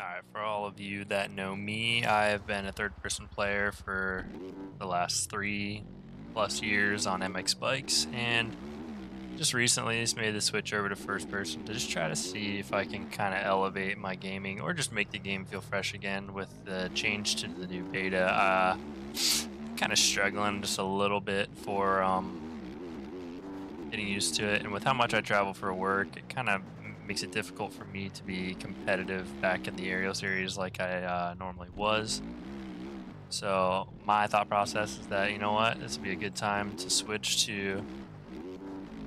Alright, for all of you that know me, I've been a third person player for the last 3+ years on MX bikes, and just recently just made the switch over to first person to just try to see if I can kind of elevate my gaming or just make the game feel fresh again with the change to the new beta. Kind of struggling just a little bit for getting used to it, and with how much I travel for work, it kind of makes it difficult for me to be competitive back in the aerial series like I normally was. So my thought process is that, you know what, this would be a good time to switch to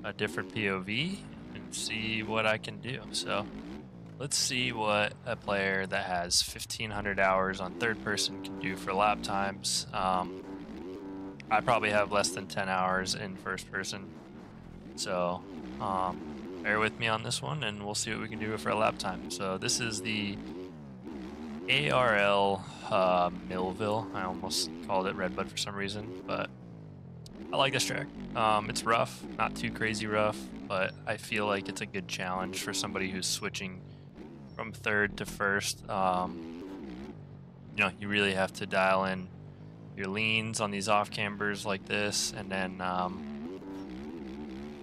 a different POV and see what I can do. So let's see what a player that has 1,500 hours on third person can do for lap times. I probably have less than 10 hours in first person, so bear with me on this one and we'll see what we can do for a lap time. So this is the ARL Millville. I almost called it Redbud for some reason, but I like this track. It's rough, not too crazy rough, but I feel like it's a good challenge for somebody who's switching from third to first. You really have to dial in your leans on these off cambers like this, and then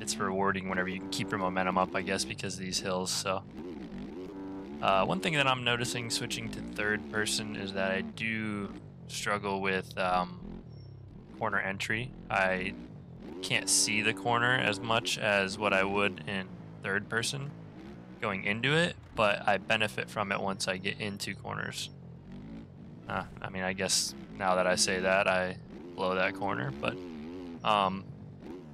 it's rewarding whenever you can keep your momentum up, I guess, because of these hills. So one thing that I'm noticing switching to third person is that I do struggle with corner entry. I can't see the corner as much as what I would in third person going into it, but I benefit from it once I get into corners. I mean, I guess now that I say that, I blow that corner, but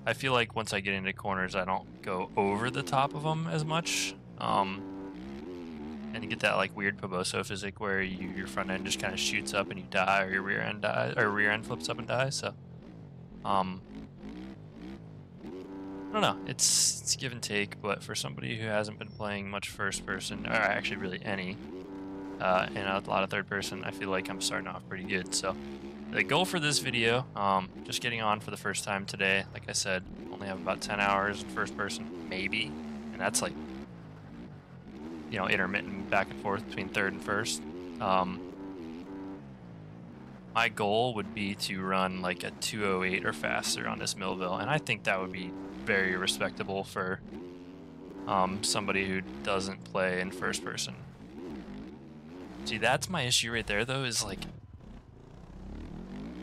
I feel like once I get into corners, I don't go over the top of them as much. And you get that like weird Poboso physics where your front end just kind of shoots up and you die, or your rear end dies, or rear end flips up and dies. So, I don't know. It's give and take, but for somebody who hasn't been playing much first person, or actually really any, and a lot of third person, I feel like I'm starting off pretty good. So the goal for this video, just getting on for the first time today. Like I said, only have about 10 hours in first person, maybe, and that's like, intermittent back and forth between third and first. My goal would be to run like a 208 or faster on this Millville, and I think that would be very respectable for somebody who doesn't play in first person. See, that's my issue right there, though, is like,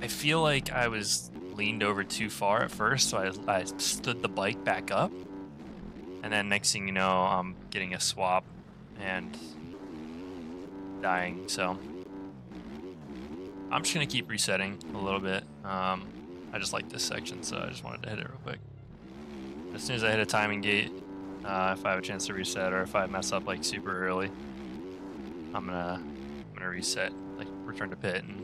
I feel like I was leaned over too far at first, so I stood the bike back up, and then next thing you know, I'm getting a swap and dying. So I'm just gonna keep resetting a little bit. I just like this section, so I just wanted to hit it real quick. As soon as I hit a timing gate, if I have a chance to reset, or if I mess up like super early, I'm gonna reset, like return to pit, and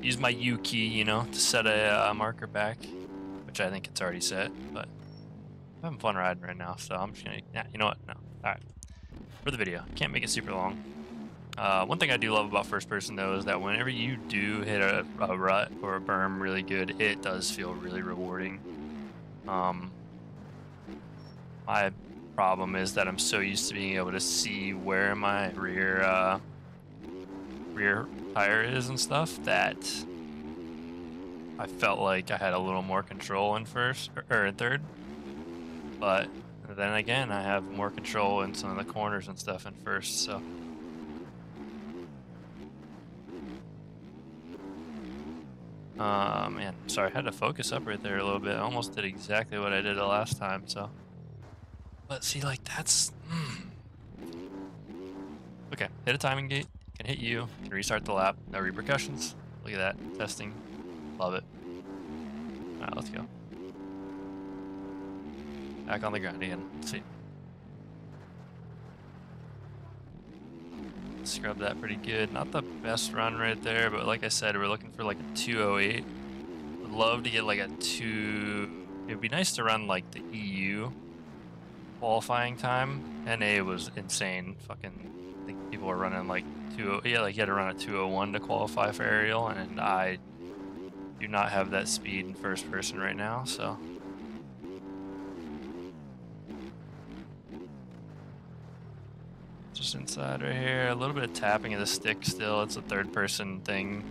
use my U key, to set a marker back, which I think it's already set. But I'm having fun riding right now, so I'm just gonna. Yeah, you know what? No. All right. For the video, can't make it super long. One thing I do love about first person though is that whenever you do hit a rut or a berm really good, it does feel really rewarding. My problem is that I'm so used to being able to see where my rear tire is and stuff that I felt like I had a little more control in first or in third. But then again, I have more control in some of the corners and stuff in first, so. Man, sorry, I had to focus up right there a little bit. I almost did exactly what I did the last time, so. But see, like, that's... Okay, hit a timing gate, can hit you, can restart the lap, no repercussions. Look at that, testing, love it. Alright, let's go. Back on the ground again, let's see. Scrub that pretty good. Not the best run right there, but like I said, we're looking for like a 208. Would love to get like a 2... It'd be nice to run like the EU qualifying time. NA was insane. Fucking, I think people were running like 2... Yeah, like you had to run a 201 to qualify for aerial, and I do not have that speed in first person right now, so... just inside right here. A little bit of tapping of the stick still. It's a third person thing.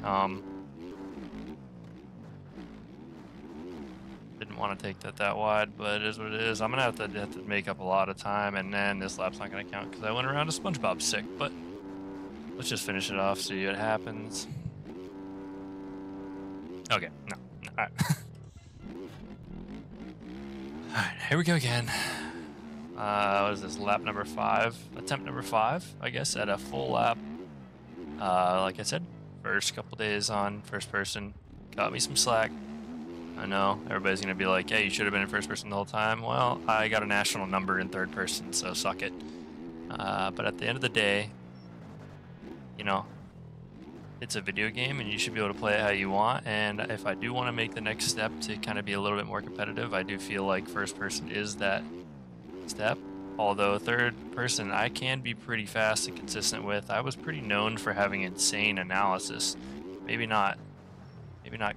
Didn't want to take that wide, but it is what it is. I'm gonna have to make up a lot of time, and then this lap's not gonna count because I went around a SpongeBob sick. But let's just finish it off, see what happens. Okay, no. All right. All right, here we go again. What is this? Lap number 5, attempt number 5, I guess, at a full lap. Like I said, first couple days on first person, got me some slack. I know everybody's gonna be like, "Hey, you should have been in first person the whole time." Well, I got a national number in third person, so suck it. But at the end of the day, you know, it's a video game, and you should be able to play it how you want. And if I do want to make the next step to kind of be a little bit more competitive, I do feel like first person is that step. Although third person, I can be pretty fast and consistent with. I was pretty known for having insane analysis. Maybe not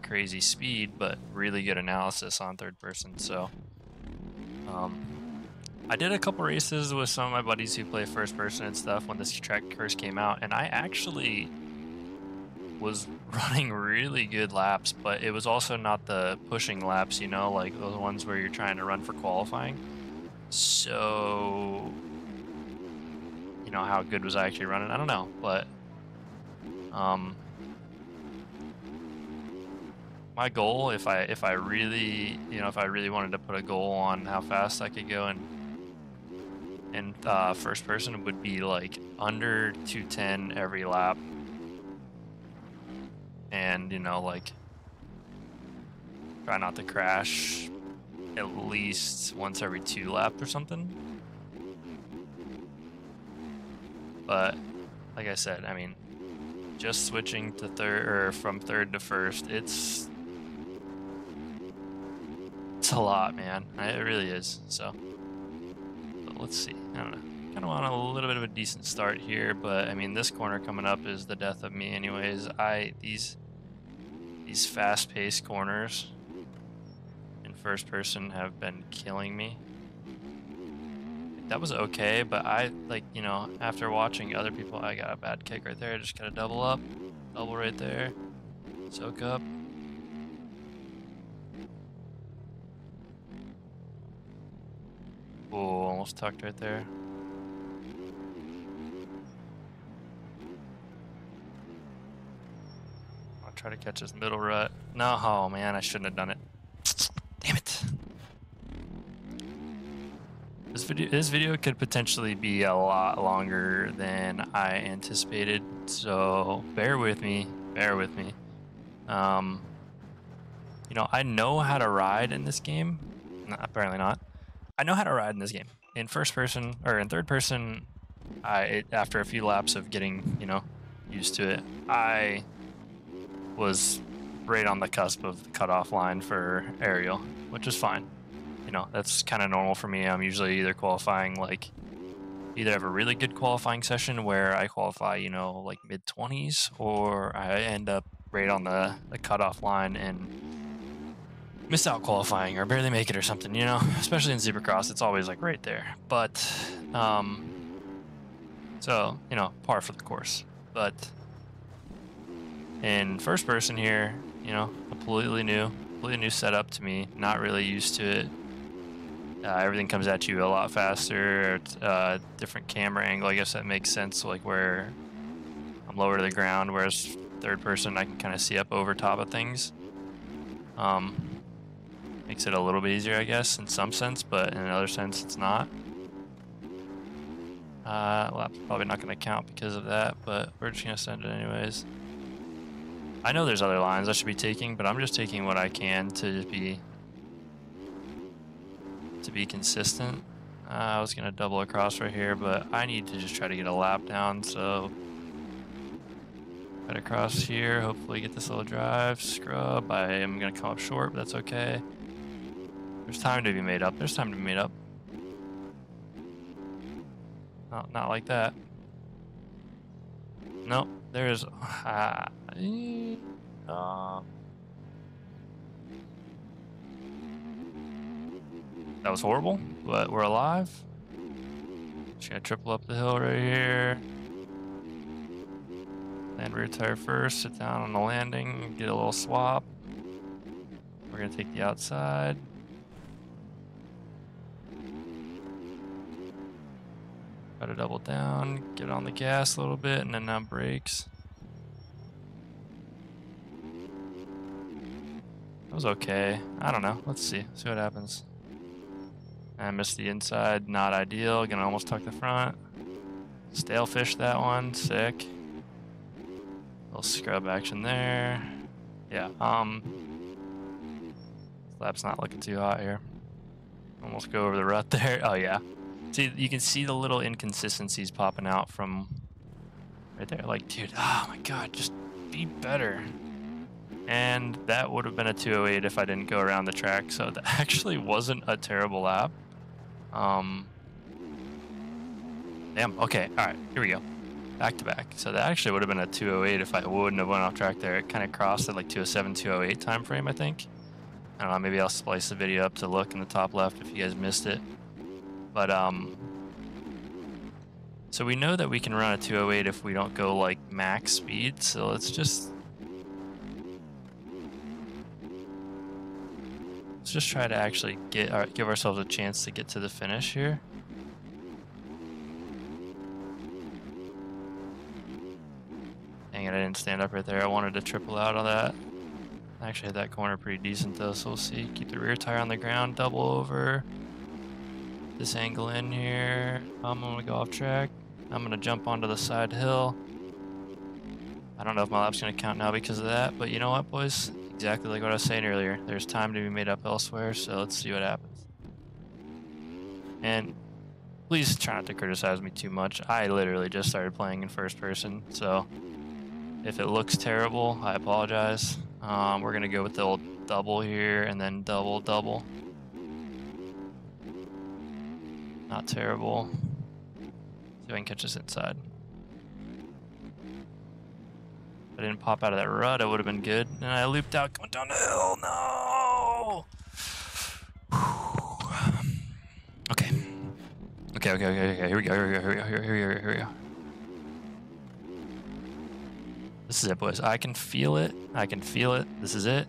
crazy speed, but really good analysis on third person. So I did a couple races with some of my buddies who play first person and stuff when this track first came out, and I actually was running really good laps, but it was also not the pushing laps, you know, like those ones where you're trying to run for qualifying. So, you know, how good was I actually running? I don't know, but my goal, if I really, you know, if I really wanted to put a goal on how fast I could go in first person, would be like under 210 every lap, and, you know, like try not to crash at least once every 2 laps or something. But like I said, I mean, just switching to third, or from third to first, it's a lot, man. It really is. So let's see. I don't know. Kind of want a little bit of a decent start here, but I mean, this corner coming up is the death of me, anyways. These fast-paced corners in first person have been killing me. That was okay, but I, like, you know, after watching other people, I got a bad kick right there. I just gotta double up, double right there, soak up. Oh, almost tucked right there. I'll try to catch this middle rut. No, oh man, I shouldn't have done it. Damn it. This video could potentially be a lot longer than I anticipated, so bear with me, bear with me. You know, I know how to ride in this game. No, apparently not. I know how to ride in this game. In first person, or in third person, after a few laps of getting, you know, used to it, I was right on the cusp of the cutoff line for aerial, which is fine. You know, that's kind of normal for me. I'm usually either qualifying, like, either have a really good qualifying session where I qualify, you know, like mid-20s, or I end up right on the cutoff line and miss out qualifying or barely make it or something, you know. Especially in Supercross, it's always like right there. But so, you know, par for the course. But in first person here, you know, completely new setup to me, not really used to it. Everything comes at you a lot faster. It's different camera angle. I guess that makes sense, like where I'm lower to the ground, whereas third person I can kind of see up over top of things. Makes it a little bit easier, I guess, in some sense, but in another sense it's not. Lap's probably not going to count because of that, but we're just going to send it anyways. I know there's other lines I should be taking, but I'm just taking what I can to just be consistent. I was gonna double across right here, but I need to just try to get a lap down, so right across here, hopefully get this little drive, scrub. I am gonna come up short, but that's okay. There's time to be made up. There's time to be made up. No, not like that. Nope, there's that was horrible, but we're alive. Just gonna triple up the hill right here. Land rear tire first, sit down on the landing, get a little swap. We're gonna take the outside. Try to double down, get on the gas a little bit, and then now brakes. That was okay. I don't know. Let's see what happens. I missed the inside, not ideal. Gonna almost tuck the front. Stale fish that one, sick. Little scrub action there. Yeah, lap's not looking too hot here. Almost go over the rut there. Oh yeah. See, you can see the little inconsistencies popping out from right there. Like, dude, oh my god, just be better. And that would have been a 208 if I didn't go around the track, so that actually wasn't a terrible lap. Damn, okay, alright, here we go. Back to back. So that actually would have been a 208 if I wouldn't have went off track there. It kind of crossed at like 207, 208 time frame, I think. I don't know, maybe I'll splice the video up to look in the top left if you guys missed it. But, so we know that we can run a 208 if we don't go like max speed, so let's just try to actually give ourselves a chance to get to the finish here. Dang it, I didn't stand up right there. I wanted to triple out on that. I actually hit that corner pretty decent though, so we'll see. Keep the rear tire on the ground, double over. This angle in here. I'm gonna go off track. I'm gonna jump onto the side hill. I don't know if my lap's gonna count now because of that, but you know what, boys? Exactly like what I was saying earlier. There's time to be made up elsewhere, so let's see what happens. And please try not to criticize me too much. I literally just started playing in first person, so if it looks terrible, I apologize. We're gonna go with the old double here and then double, double. Not terrible. See if I can catch this inside. If I didn't pop out of that rut, it would have been good. And I looped out going down the hill. No! Okay. Okay. Here we go. This is it, boys. I can feel it. This is it.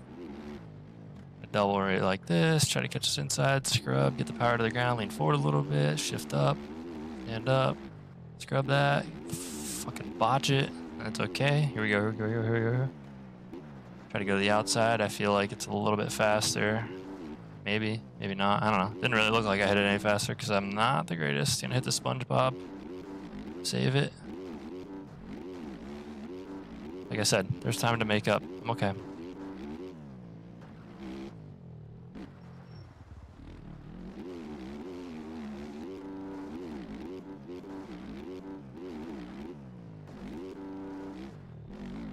Double right like this. Try to catch us inside. Scrub. Get the power to the ground. Lean forward a little bit. Shift up. Stand up. Scrub that. Fucking botch it. That's okay. Here we go. Try to go to the outside. I feel like it's a little bit faster. Maybe. Maybe not. I don't know. Didn't really look like I hit it any faster because I'm not the greatest. Gonna hit the SpongeBob. Save it. Like I said, there's time to make up. I'm okay.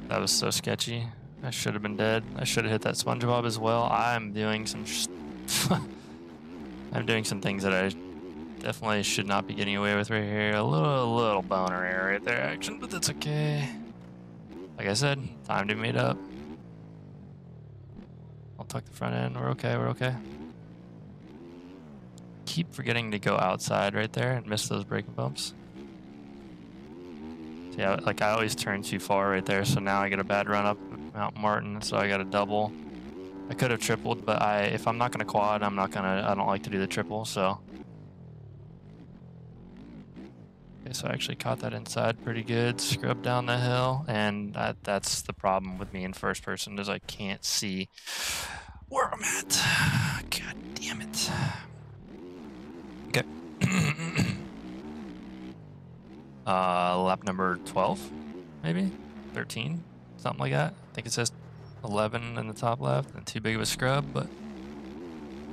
That was so sketchy. I should have been dead. I should have hit that SpongeBob as well. I'm doing some I'm doing some things that I definitely should not be getting away with right here. A little boner error right there, action, but that's okay. Like I said, time to be made up. I'll tuck the front end. We're okay. Keep forgetting to go outside right there and miss those braking bumps. So yeah, like I always turn too far right there, so now I get a bad run up Mount Martin, so I got a double. I could have tripled, but if I'm not gonna quad, I don't like to do the triple, so. Okay, so I actually caught that inside pretty good, scrubbed down the hill, and that's the problem with me in first person, is I can't see where I'm at. God damn it. Okay. Lap number 12, maybe? 13? Something like that. I think it says 11 in the top left, and too big of a scrub, but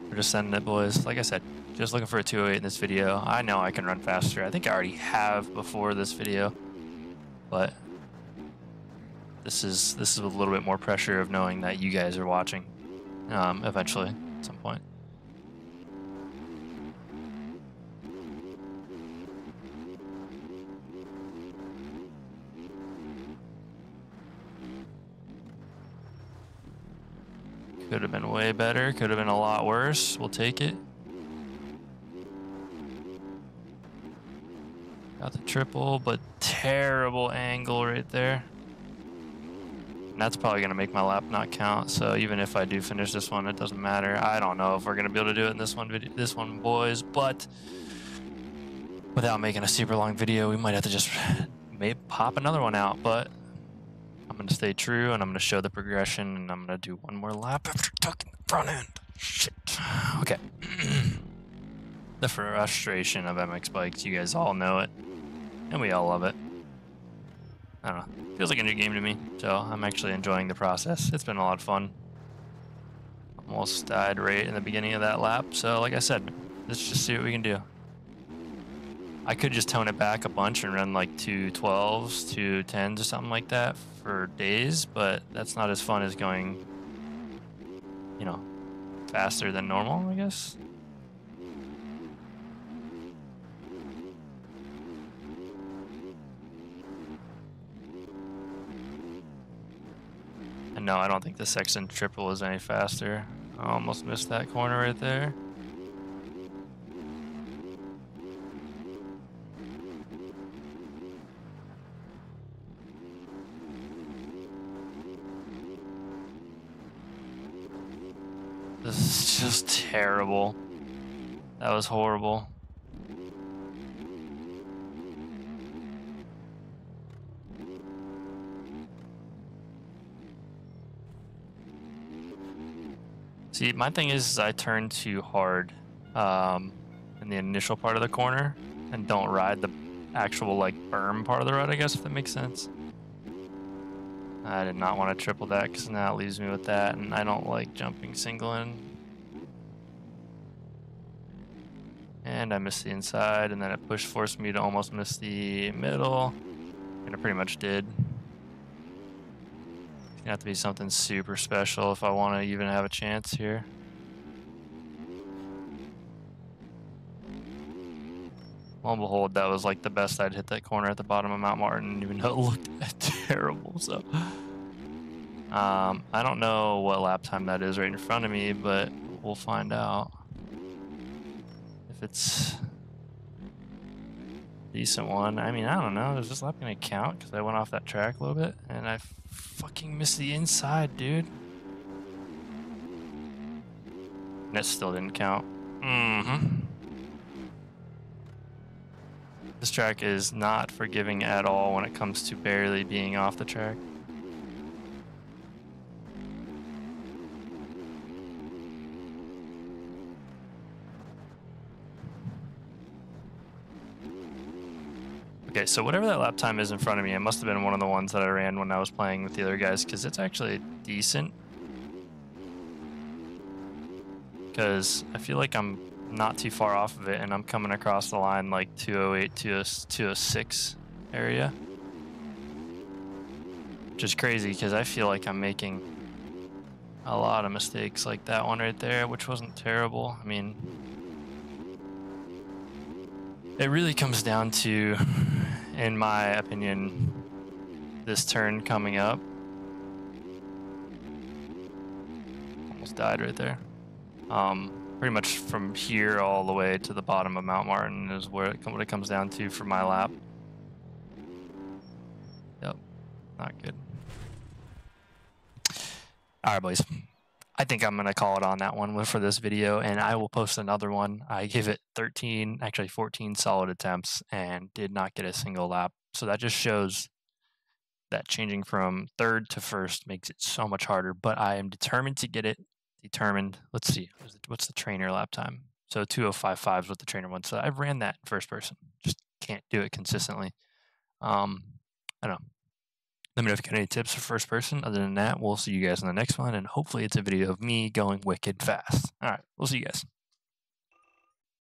we're just sending it, boys. Like I said, just looking for a 208 in this video. I know I can run faster. I think I already have before this video, but this is with a little bit more pressure of knowing that you guys are watching eventually at some point. Could have been way better, could have been a lot worse. We'll take it. triple, but terrible angle right there. And that's probably going to make my lap not count. So even if I do finish this one, it doesn't matter. I don't know if we're going to be able to do it in this one, boys. But without making a super long video, we might have to just maybe pop another one out. But I'm going to stay true, and I'm going to show the progression, and I'm going to do one more lap after tucking the front end. Shit. Okay. The frustration of MX bikes, you guys all know it, and we all love it. I don't know. Feels like a new game to me, so I'm actually enjoying the process. It's been a lot of fun. Almost died right in the beginning of that lap, so like I said, let's just see what we can do. I could just tone it back a bunch and run like 212s, 210s or something like that for days, but that's not as fun as going, you know, faster than normal, I guess. And no, I don't think the Sexton triple is any faster. I almost missed that corner right there. This is just terrible. That was horrible. See, my thing is I turn too hard in the initial part of the corner and don't ride the actual like berm part of the road, I guess, if that makes sense. I did not want to triple that because now it leaves me with that, and I don't like jumping single in. And I missed the inside, and then it forced me to almost miss the middle, and I pretty much did. It's gonna have to be something super special if I want to even have a chance here. Lo and behold, that was like the best I'd hit that corner at the bottom of Mount Martin, even though it looked terrible. So I don't know what lap time that is right in front of me, but we'll find out. If it's a decent one. I mean, I don't know. Is this lap gonna count? Because I went off that track a little bit, and I fucking missed the inside, dude. And it still didn't count. This track is not forgiving at all when it comes to barely being off the track. Okay, so whatever that lap time is in front of me, it must have been one of the ones that I ran when I was playing with the other guys, because it's actually decent. Because I feel like I'm not too far off of it, and I'm coming across the line like 208, 206 area. Which is crazy, because I feel like I'm making a lot of mistakes like that one right there, which wasn't terrible. I mean, it really comes down to, in my opinion, this turn coming up. Almost died right there. Pretty much from here all the way to the bottom of Mount Martin is what it comes down to for my lap. Yep, not good. All right, boys. I think I'm going to call it on that one for this video, and I will post another one. I gave it 13, actually 14 solid attempts and did not get a single lap. So that just shows that changing from third to first makes it so much harder, but I am determined to get it. Let's see, what's the trainer lap time? So 2:05.5 is what the trainer wants. So I've ran that in first person, just can't do it consistently. I don't know. Let me know if you got any tips for first person. Other than that, we'll see you guys in the next one, and hopefully it's a video of me going wicked fast. All right, we'll see you guys.